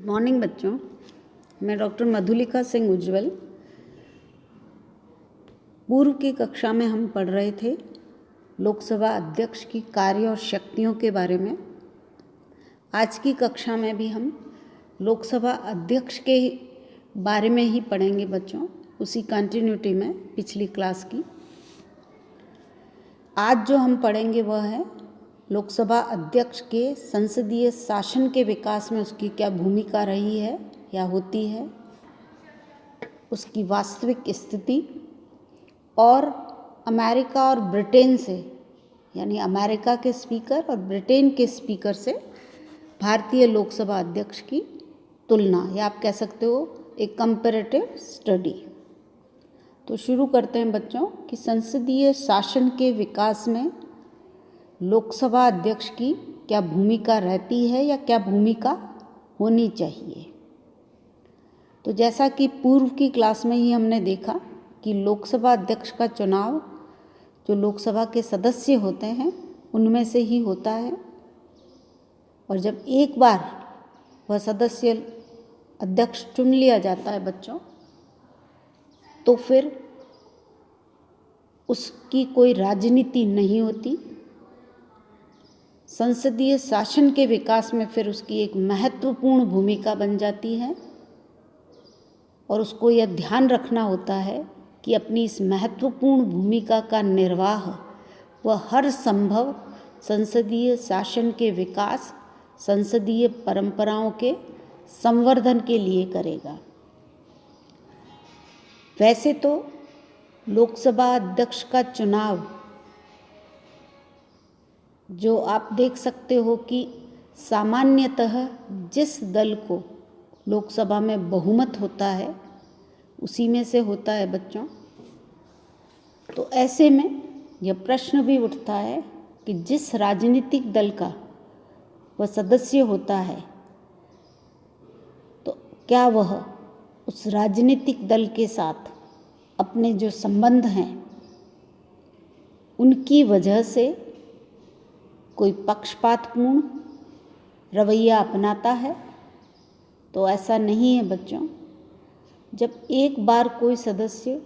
Morning बच्चों, मैं doctor Madhulika Singh उज्ज्वल। पूर्व की कक्षा में हम पढ़ रहे थे लोकसभा अध्यक्ष की कार्य और शक्तियों के बारे में। आज की कक्षा में भी हम लोकसभा अध्यक्ष के बारे में ही पढ़ेंगे बच्चों, उसी कंटिन्यूटी में पिछली क्लास की। आज जो हम पढ़ेंगे वह है लोकसभा अध्यक्ष के संसदीय शासन के विकास में उसकी क्या भूमिका रही है या होती है, उसकी वास्तविक स्थिति, और अमेरिका और ब्रिटेन से, यानी अमेरिका के स्पीकर और ब्रिटेन के स्पीकर से भारतीय लोकसभा अध्यक्ष की तुलना, या आप कह सकते हो एक कंपैरेटिव स्टडी। तो शुरू करते हैं बच्चों कि संसदीय शासन के विकास में लोकसभा अध्यक्ष की क्या भूमिका रहती है या क्या भूमिका होनी चाहिए। तो जैसा कि पूर्व की क्लास में ही हमने देखा कि लोकसभा अध्यक्ष का चुनाव जो लोकसभा के सदस्य होते हैं उनमें से ही होता है, और जब एक बार वह सदस्य अध्यक्ष चुन लिया जाता है बच्चों, तो फिर उसकी कोई राजनीति नहीं होती। संसदीय शासन के विकास में फिर उसकी एक महत्वपूर्ण भूमिका बन जाती है, और उसको यह ध्यान रखना होता है कि अपनी इस महत्वपूर्ण भूमिका का निर्वाह वह हर संभव संसदीय शासन के विकास, संसदीय परंपराओं के संवर्धन के लिए करेगा। वैसे तो लोकसभा अध्यक्ष का चुनाव जो आप देख सकते हो कि सामान्यतः जिस दल को लोकसभा में बहुमत होता है उसी में से होता है बच्चों। तो ऐसे में यह प्रश्न भी उठता है कि जिस राजनीतिक दल का वह सदस्य होता है, तो क्या वह उस राजनीतिक दल के साथ अपने जो संबंध हैं उनकी वजह से कोई पक्षपातपूर्ण रवैया अपनाता है। तो ऐसा नहीं है बच्चों। जब एक बार कोई सदस्य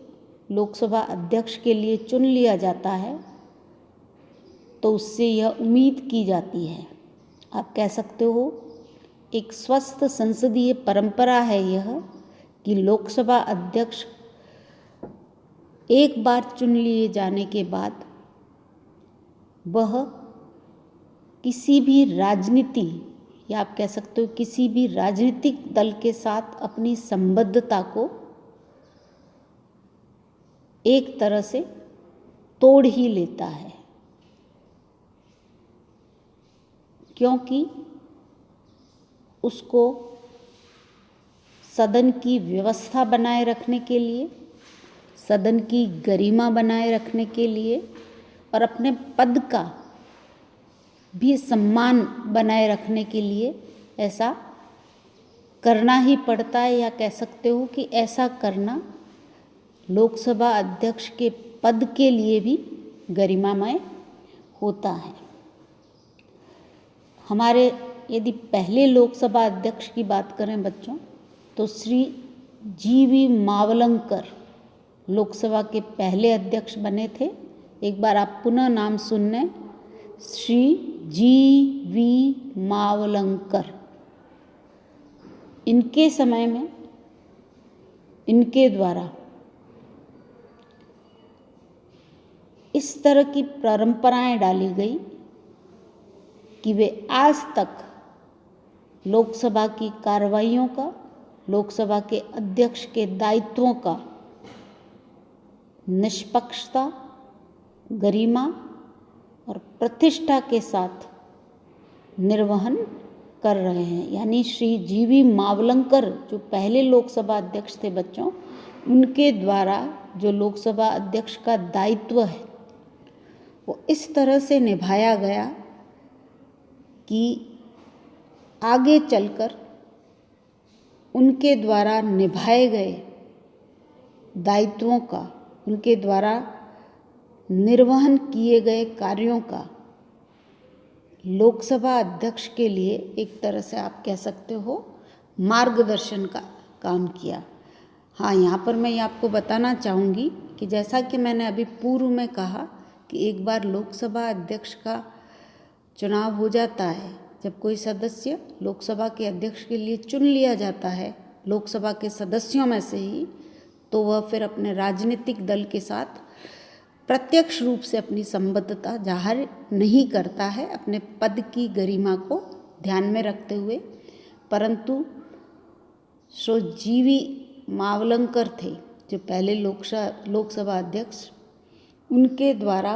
लोकसभा अध्यक्ष के लिए चुन लिया जाता है तो उससे यह उम्मीद की जाती है, आप कह सकते हो एक स्वस्थ संसदीय परंपरा है यह, कि लोकसभा अध्यक्ष एक बार चुन लिए जाने के बाद वह किसी भी राजनीति, या आप कह सकते हो किसी भी राजनीतिक दल के साथ अपनी संबद्धता को एक तरह से तोड़ ही लेता है, क्योंकि उसको सदन की व्यवस्था बनाए रखने के लिए, सदन की गरिमा बनाए रखने के लिए और अपने पद का भी सम्मान बनाए रखने के लिए ऐसा करना ही पड़ता है, या कह सकते हो कि ऐसा करना लोकसभा अध्यक्ष के पद के लिए भी गरिमामय होता है। हमारे यदि पहले लोकसभा अध्यक्ष की बात करें बच्चों, तो श्री जी.वी. मावलंकर लोकसभा के पहले अध्यक्ष बने थे। एक बार आप पुनः नाम सुन लें, श्री जी.वी. मावलंकर। इनके समय में इनके द्वारा इस तरह की परंपराएं डाली गई कि वे आज तक लोकसभा की कार्रवाइयों का, लोकसभा के अध्यक्ष के दायित्वों का निष्पक्षता, गरिमा और प्रतिष्ठा के साथ निर्वहन कर रहे हैं। यानी श्री जी.वी. मावलंकर जो पहले लोकसभा अध्यक्ष थे बच्चों, उनके द्वारा जो लोकसभा अध्यक्ष का दायित्व है वो इस तरह से निभाया गया कि आगे चलकर उनके द्वारा निभाए गए दायित्वों का, उनके द्वारा निर्वहन किए गए कार्यों का लोकसभा अध्यक्ष के लिए एक तरह से आप कह सकते हो मार्गदर्शन का काम किया। हाँ, यहाँ पर मैं ये आपको बताना चाहूँगी कि जैसा कि मैंने अभी पूर्व में कहा कि एक बार लोकसभा अध्यक्ष का चुनाव हो जाता है, जब कोई सदस्य लोकसभा के अध्यक्ष के लिए चुन लिया जाता है लोकसभा के सदस्यों में से ही, तो वह फिर अपने राजनीतिक दल के साथ प्रत्यक्ष रूप से अपनी संबद्धता जाहिर नहीं करता है अपने पद की गरिमा को ध्यान में रखते हुए, परंतु श्री जीवी मावलंकर थे जो पहले लोकसभा अध्यक्ष, उनके द्वारा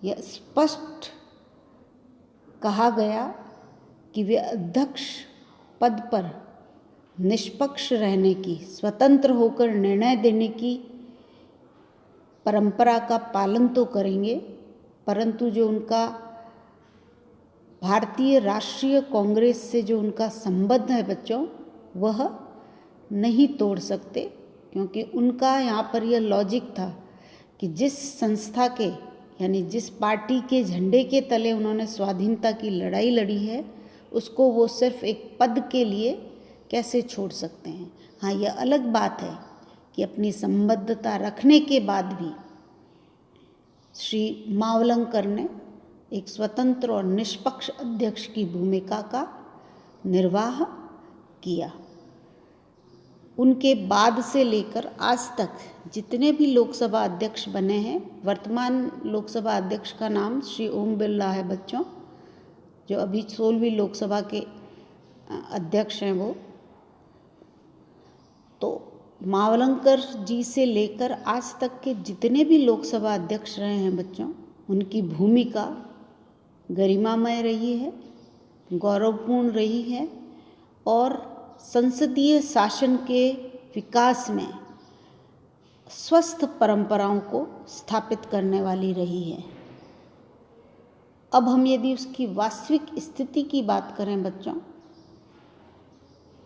यह स्पष्ट कहा गया कि वे अध्यक्ष पद पर निष्पक्ष रहने की, स्वतंत्र होकर निर्णय देने की परंपरा का पालन तो करेंगे, परंतु जो उनका भारतीय राष्ट्रीय कांग्रेस से जो उनका संबंध है बच्चों, वह नहीं तोड़ सकते, क्योंकि उनका यहाँ पर यह लॉजिक था कि जिस संस्था के यानी जिस पार्टी के झंडे के तले उन्होंने स्वाधीनता की लड़ाई लड़ी है, उसको वो सिर्फ एक पद के लिए कैसे छोड़ सकते हैं। हाँ, यह अलग बात है कि अपनी संबद्धता रखने के बाद भी श्री मावलंकर ने एक स्वतंत्र और निष्पक्ष अध्यक्ष की भूमिका का निर्वाह किया। उनके बाद से लेकर आज तक जितने भी लोकसभा अध्यक्ष बने हैं, वर्तमान लोकसभा अध्यक्ष का नाम श्री ओम बिरला है बच्चों, जो अभी 16वीं लोकसभा के अध्यक्ष हैं वो। तो मावलंकर जी से लेकर आज तक के जितने भी लोकसभा अध्यक्ष रहे हैं बच्चों, उनकी भूमिका गरिमामय रही है, गौरवपूर्ण रही है और संसदीय शासन के विकास में स्वस्थ परंपराओं को स्थापित करने वाली रही है। अब हम यदि उसकी वास्तविक स्थिति की बात करें बच्चों,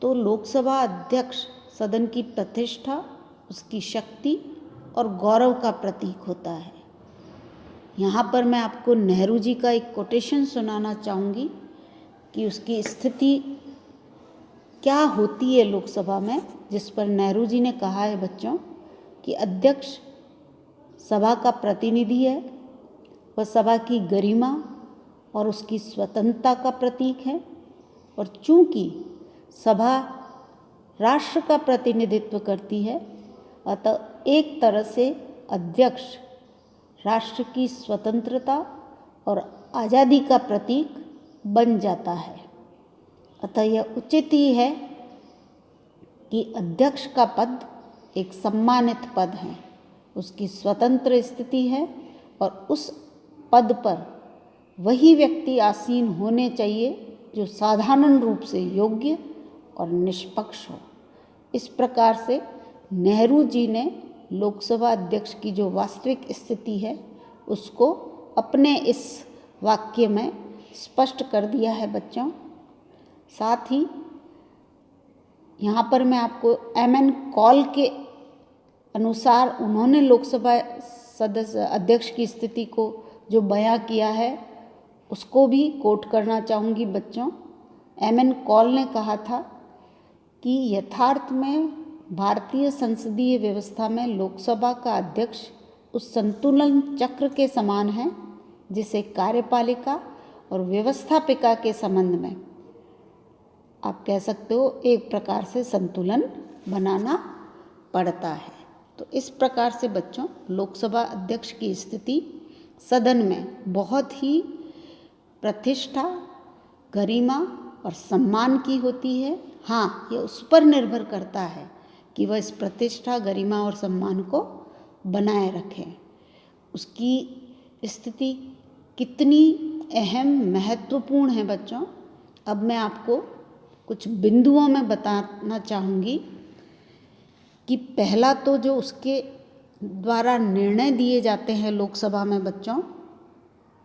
तो लोकसभा अध्यक्ष सदन की प्रतिष्ठा, उसकी शक्ति और गौरव का प्रतीक होता है। यहाँ पर मैं आपको नेहरू जी का एक कोटेशन सुनाना चाहूँगी कि उसकी स्थिति क्या होती है लोकसभा में, जिस पर नेहरू जी ने कहा है बच्चों कि अध्यक्ष सभा का प्रतिनिधि है, वह सभा की गरिमा और उसकी स्वतंत्रता का प्रतीक है, और चूंकि सभा राष्ट्र का प्रतिनिधित्व करती है, अतः एक तरह से अध्यक्ष राष्ट्र की स्वतंत्रता और आज़ादी का प्रतीक बन जाता है। अतः यह उचित ही है कि अध्यक्ष का पद एक सम्मानित पद है, उसकी स्वतंत्र स्थिति है और उस पद पर वही व्यक्ति आसीन होने चाहिए जो साधारण रूप से योग्य और निष्पक्ष हो। इस प्रकार से नेहरू जी ने लोकसभा अध्यक्ष की जो वास्तविक स्थिति है उसको अपने इस वाक्य में स्पष्ट कर दिया है बच्चों। साथ ही यहाँ पर मैं आपको एमएन कॉल के अनुसार उन्होंने लोकसभा सदस्य अध्यक्ष की स्थिति को जो बयां किया है उसको भी कोट करना चाहूँगी बच्चों। एमएन कॉल ने कहा था कि यथार्थ में भारतीय संसदीय व्यवस्था में लोकसभा का अध्यक्ष उस संतुलन चक्र के समान है जिसे कार्यपालिका और व्यवस्थापिका के संबंध में आप कह सकते हो एक प्रकार से संतुलन बनाना पड़ता है। तो इस प्रकार से बच्चों लोकसभा अध्यक्ष की स्थिति सदन में बहुत ही प्रतिष्ठा, गरिमा और सम्मान की होती है। हाँ, ये उस पर निर्भर करता है कि वह इस प्रतिष्ठा, गरिमा और सम्मान को बनाए रखें। उसकी स्थिति कितनी अहम, महत्वपूर्ण है बच्चों, अब मैं आपको कुछ बिंदुओं में बताना चाहूँगी कि पहला तो जो उसके द्वारा निर्णय दिए जाते हैं लोकसभा में बच्चों,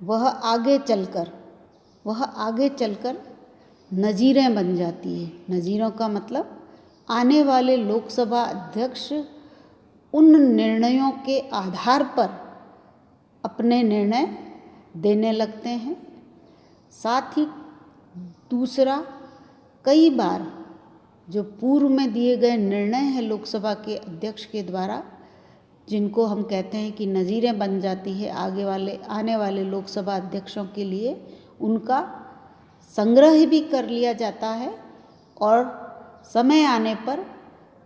वह आगे चलकर नज़ीरें बन जाती है। नज़ीरों का मतलब आने वाले लोकसभा अध्यक्ष उन निर्णयों के आधार पर अपने निर्णय देने लगते हैं। साथ ही दूसरा कई बार जो पूर्व में दिए गए निर्णय हैं लोकसभा के अध्यक्ष के द्वारा, जिनको हम कहते हैं कि नज़ीरें बन जाती है आने वाले लोकसभा अध्यक्षों के लिए, उनका संग्रह भी कर लिया जाता है और समय आने पर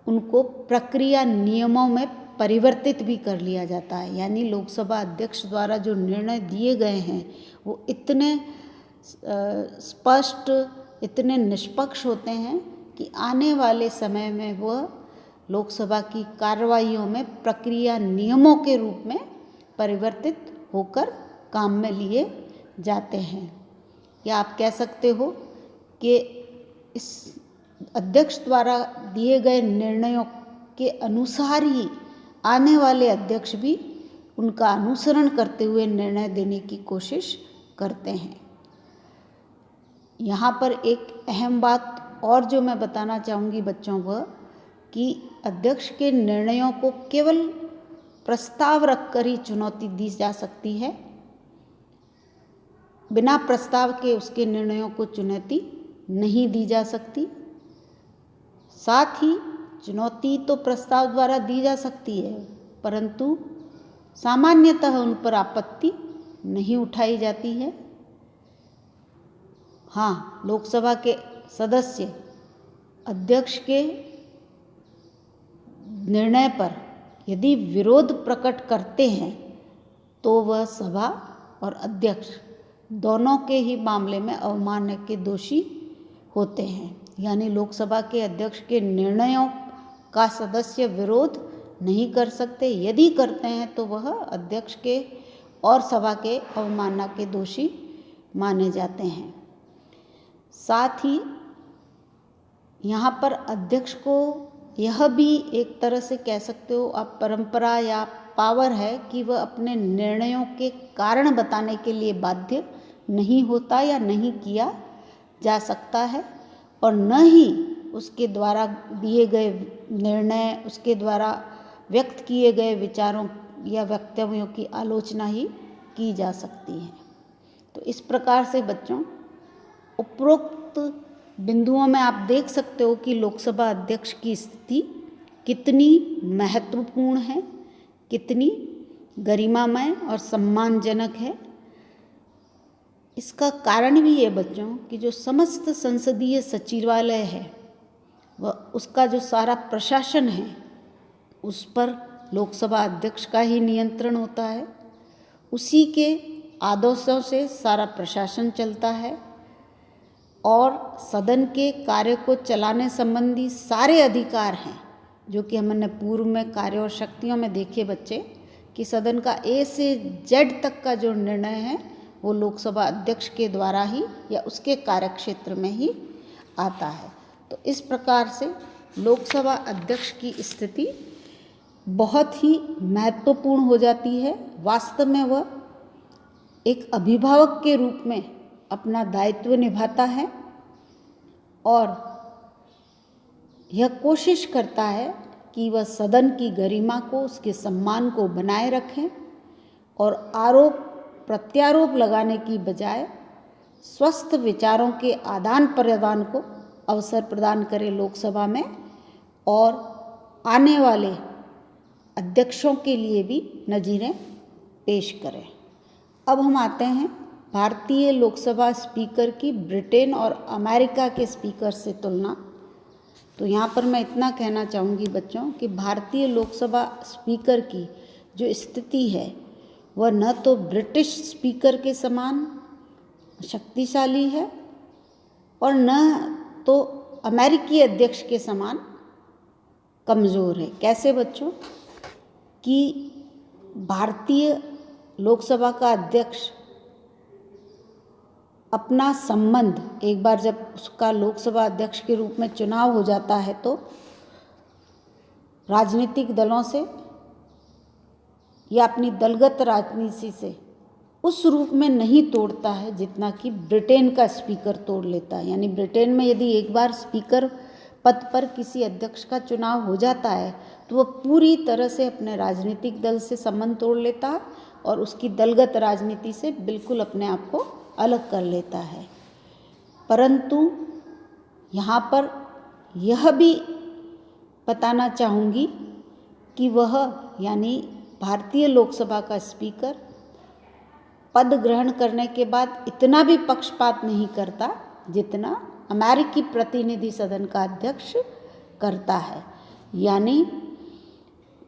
उनको प्रक्रिया नियमों में परिवर्तित भी कर लिया जाता है। यानी लोकसभा अध्यक्ष द्वारा जो निर्णय दिए गए हैं वो इतने स्पष्ट, इतने निष्पक्ष होते हैं कि आने वाले समय में वह लोकसभा की कार्रवाइयों में प्रक्रिया नियमों के रूप में परिवर्तित होकर काम में लिए जाते हैं। या आप कह सकते हो कि इस अध्यक्ष द्वारा दिए गए निर्णयों के अनुसार ही आने वाले अध्यक्ष भी उनका अनुसरण करते हुए निर्णय देने की कोशिश करते हैं। यहाँ पर एक अहम बात और जो मैं बताना चाहूँगी बच्चों को, कि अध्यक्ष के निर्णयों को केवल प्रस्ताव रखकर ही चुनौती दी जा सकती है, बिना प्रस्ताव के उसके निर्णयों को चुनौती नहीं दी जा सकती। साथ ही चुनौती तो प्रस्ताव द्वारा दी जा सकती है, परंतु सामान्यतः उन पर आपत्ति नहीं उठाई जाती है। हाँ, लोकसभा के सदस्य अध्यक्ष के निर्णय पर यदि विरोध प्रकट करते हैं तो वह सभा और अध्यक्ष दोनों के ही मामले में अवमानना के दोषी होते हैं। यानी लोकसभा के अध्यक्ष के निर्णयों का सदस्य विरोध नहीं कर सकते, यदि करते हैं तो वह अध्यक्ष के और सभा के अवमानना के दोषी माने जाते हैं। साथ ही यहाँ पर अध्यक्ष को यह भी एक तरह से कह सकते हो आप परंपरा या पावर है कि वह अपने निर्णयों के कारण बताने के लिए बाध्य नहीं होता या नहीं किया जा सकता है, और न ही उसके द्वारा दिए गए निर्णय, उसके द्वारा व्यक्त किए गए विचारों या वक्तव्यों की आलोचना ही की जा सकती है। तो इस प्रकार से बच्चों, उपरोक्त बिंदुओं में आप देख सकते हो कि लोकसभा अध्यक्ष की स्थिति कितनी महत्वपूर्ण है, कितनी गरिमामय और सम्मानजनक है। इसका कारण भी है बच्चों कि जो समस्त संसदीय सचिवालय है वह उसका जो सारा प्रशासन है उस पर लोकसभा अध्यक्ष का ही नियंत्रण होता है। उसी के आदेशों से सारा प्रशासन चलता है और सदन के कार्य को चलाने संबंधी सारे अधिकार हैं, जो कि हमने पूर्व में कार्य और शक्तियों में देखे बच्चे, कि सदन का ए से जेड तक का जो निर्णय है वो लोकसभा अध्यक्ष के द्वारा ही या उसके कार्यक्षेत्र में ही आता है। तो इस प्रकार से लोकसभा अध्यक्ष की स्थिति बहुत ही महत्वपूर्ण हो जाती है। वास्तव में वह एक अभिभावक के रूप में अपना दायित्व निभाता है और यह कोशिश करता है कि वह सदन की गरिमा को, उसके सम्मान को बनाए रखें और आरोप प्रत्यारोप लगाने की बजाय स्वस्थ विचारों के आदान प्रदान को अवसर प्रदान करे लोकसभा में, और आने वाले अध्यक्षों के लिए भी नज़ीरें पेश करें। अब हम आते हैं भारतीय लोकसभा स्पीकर की ब्रिटेन और अमेरिका के स्पीकर से तुलना। तो यहाँ पर मैं इतना कहना चाहूँगी बच्चों कि भारतीय लोकसभा स्पीकर की जो स्थिति है वह न तो ब्रिटिश स्पीकर के समान शक्तिशाली है और न तो अमेरिकी अध्यक्ष के समान कमज़ोर है। कैसे बच्चों? कि भारतीय लोकसभा का अध्यक्ष अपना संबंध एक बार जब उसका लोकसभा अध्यक्ष के रूप में चुनाव हो जाता है तो राजनीतिक दलों से या अपनी दलगत राजनीति से उस रूप में नहीं तोड़ता है जितना कि ब्रिटेन का स्पीकर तोड़ लेता है। यानी ब्रिटेन में यदि एक बार स्पीकर पद पर किसी अध्यक्ष का चुनाव हो जाता है तो वह पूरी तरह से अपने राजनीतिक दल से संबंध तोड़ लेता है और उसकी दलगत राजनीति से बिल्कुल अपने आप को अलग कर लेता है। परंतु यहाँ पर यह भी बताना चाहूँगी कि वह यानी भारतीय लोकसभा का स्पीकर पद ग्रहण करने के बाद इतना भी पक्षपात नहीं करता जितना अमेरिकी प्रतिनिधि सदन का अध्यक्ष करता है। यानी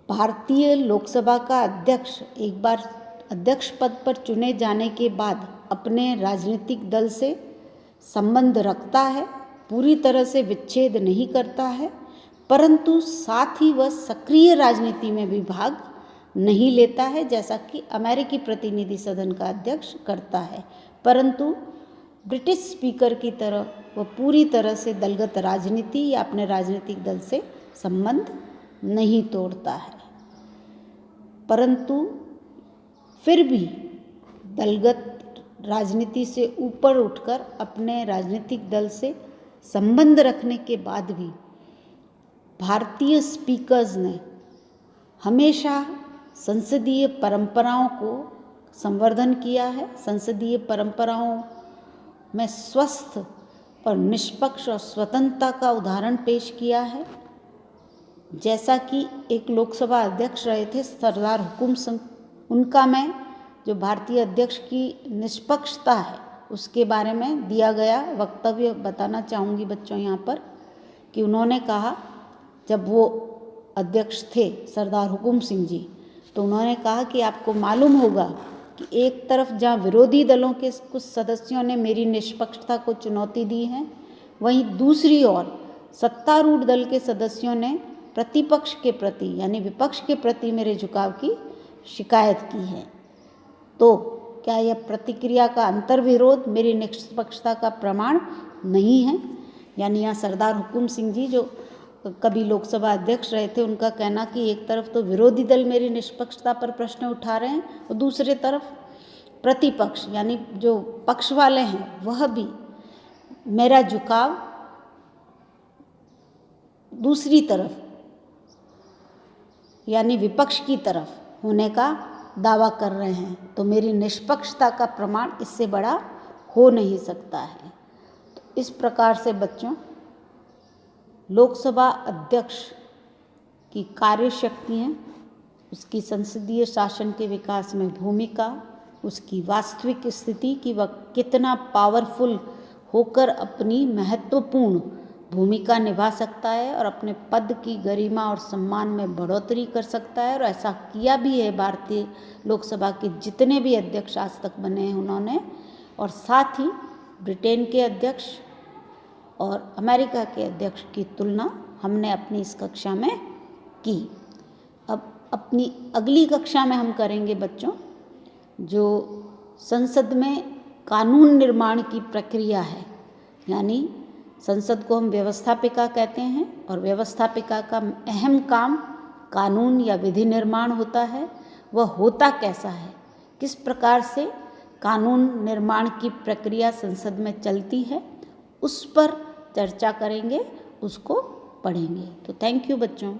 भारतीय लोकसभा का अध्यक्ष एक बार अध्यक्ष पद पर चुने जाने के बाद अपने राजनीतिक दल से संबंध रखता है, पूरी तरह से विच्छेद नहीं करता है, परंतु साथ ही वह सक्रिय राजनीति में भी भाग नहीं लेता है जैसा कि अमेरिकी प्रतिनिधि सदन का अध्यक्ष करता है। परंतु ब्रिटिश स्पीकर की तरह वह पूरी तरह से दलगत राजनीति या अपने राजनीतिक दल से संबंध नहीं तोड़ता है, परंतु फिर भी दलगत राजनीति से ऊपर उठकर अपने राजनीतिक दल से संबंध रखने के बाद भी भारतीय स्पीकर्स ने हमेशा संसदीय परंपराओं को संवर्धन किया है, संसदीय परंपराओं में स्वस्थ और निष्पक्ष और स्वतंत्रता का उदाहरण पेश किया है। जैसा कि एक लोकसभा अध्यक्ष रहे थे सरदार हुकुम सिंह, उनका मैं जो भारतीय अध्यक्ष की निष्पक्षता है उसके बारे में दिया गया वक्तव्य बताना चाहूँगी बच्चों यहाँ पर, कि उन्होंने कहा जब वो अध्यक्ष थे सरदार हुकुम सिंह जी, तो उन्होंने कहा कि आपको मालूम होगा कि एक तरफ जहाँ विरोधी दलों के कुछ सदस्यों ने मेरी निष्पक्षता को चुनौती दी है, वहीं दूसरी ओर सत्तारूढ़ दल के सदस्यों ने प्रतिपक्ष के प्रति यानी विपक्ष के प्रति मेरे झुकाव की शिकायत की है। तो क्या यह प्रतिक्रिया का अंतर्विरोध मेरी निष्पक्षता का प्रमाण नहीं है? यानी यहाँ सरदार हुकुम सिंह जी जो कभी लोकसभा अध्यक्ष रहे थे, उनका कहना कि एक तरफ तो विरोधी दल मेरी निष्पक्षता पर प्रश्न उठा रहे हैं और दूसरे तरफ प्रतिपक्ष यानी जो पक्ष वाले हैं वह भी मेरा झुकाव दूसरी तरफ यानी विपक्ष की तरफ होने का दावा कर रहे हैं, तो मेरी निष्पक्षता का प्रमाण इससे बड़ा हो नहीं सकता है। तो इस प्रकार से बच्चों लोकसभा अध्यक्ष की कार्यशक्तियाँ, उसकी संसदीय शासन के विकास में भूमिका, उसकी वास्तविक स्थिति कि वह कितना पावरफुल होकर अपनी महत्वपूर्ण भूमिका निभा सकता है और अपने पद की गरिमा और सम्मान में बढ़ोतरी कर सकता है, और ऐसा किया भी है भारतीय लोकसभा के जितने भी अध्यक्ष आज तक बने हैं उन्होंने। और साथ ही ब्रिटेन के अध्यक्ष और अमेरिका के अध्यक्ष की तुलना हमने अपनी इस कक्षा में की। अब अपनी अगली कक्षा में हम करेंगे बच्चों जो संसद में कानून निर्माण की प्रक्रिया है, यानी संसद को हम व्यवस्थापिका कहते हैं और व्यवस्थापिका का अहम काम कानून या विधि निर्माण होता है। वह होता कैसा है, किस प्रकार से कानून निर्माण की प्रक्रिया संसद में चलती है, उस पर चर्चा करेंगे, उसको पढ़ेंगे। तो थैंक यू बच्चों।